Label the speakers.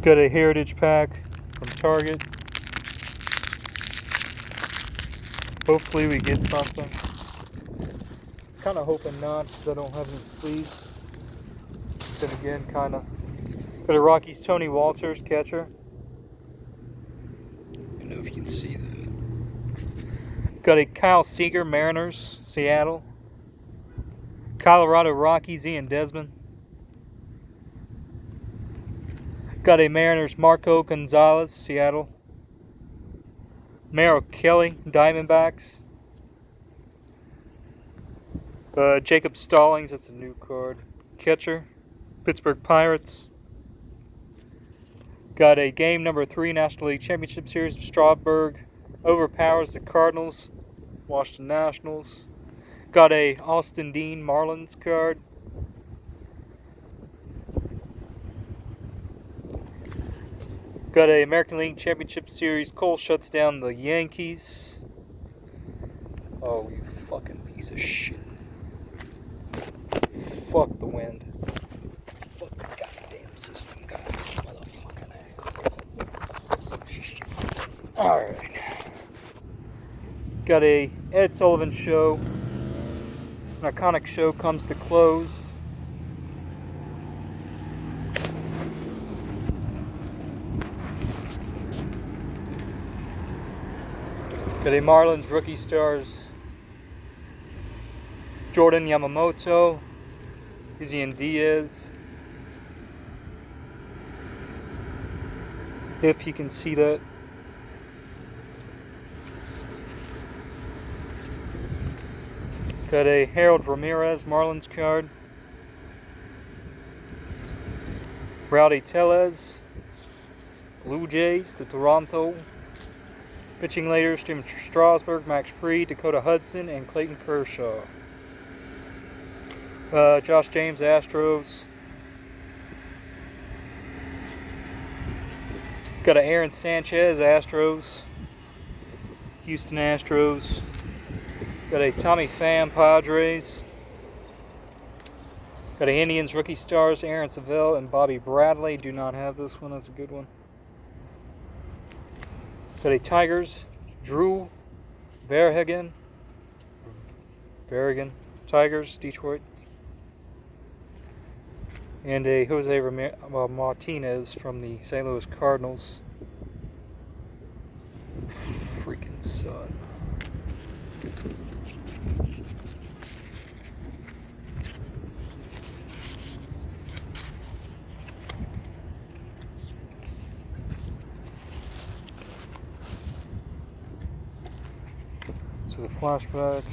Speaker 1: Got a heritage pack from Target. Hopefully we get something. Kind of hoping not, because I don't have any sleeves. Then again, kind of. Got a Rockies Tony Walters catcher.
Speaker 2: I don't know if you can see that.
Speaker 1: Got a Kyle Seager Mariners, Seattle. Colorado Rockies Ian Desmond. Got a Mariners Marco Gonzalez, Seattle. Merrill Kelly Diamondbacks. Jacob Stallings, that's a new card. Catcher, Pittsburgh Pirates. Got a game number 3 National League Championship Series of Strasburg. Overpowers the Cardinals, Washington Nationals. Got a Austin Dean Marlins card. Got a American League Championship Series. Cole shuts down the Yankees.
Speaker 2: Oh, you fucking piece of shit.
Speaker 1: Fuck the wind.
Speaker 2: Fuck the goddamn system, goddamn motherfucking ass.
Speaker 1: Alright. Got a Ed Sullivan Show. An iconic show comes to close. Got a Marlins Rookie Stars. Jordan Yamamoto. Izian Diaz. If you can see that. Got a Harold Ramirez Marlins card. Rowdy Tellez. Blue Jays to Toronto. Pitching later, Steven Strasburg, Max Fried, Dakota Hudson, and Clayton Kershaw. Josh James, Astros. Got a Aaron Sanchez, Astros. Houston Astros. Got a Tommy Pham, Padres. Got a Indians Rookie Stars, Aaron Savelle and Bobby Bradley. Do not have this one, that's a good one. Got a Tigers, Drew Verhagen. Tigers, Detroit. And a Jose Martinez from the St. Louis Cardinals. Freaking sun. So the flashbacks.